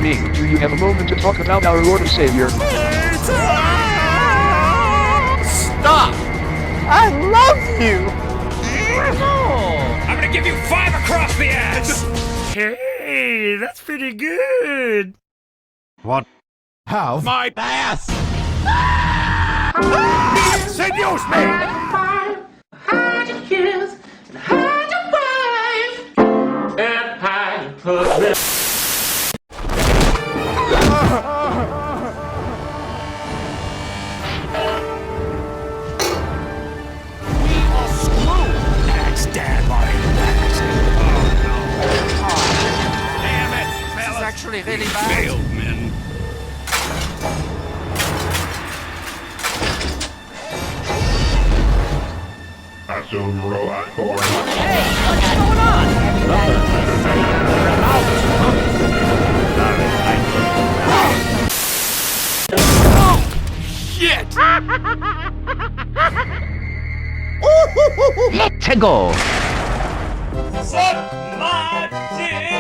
King, do you have a moment to talk about our Lord and Savior? Stop! I love you! I'm gonna give you 5 across the ass! Hey, that's pretty good. What? How? My ass! Seduce me! Actually really bad. Failed, men. Assume robot form. Hey, what's going on? Oh, shit! Let's go! Suck my dick!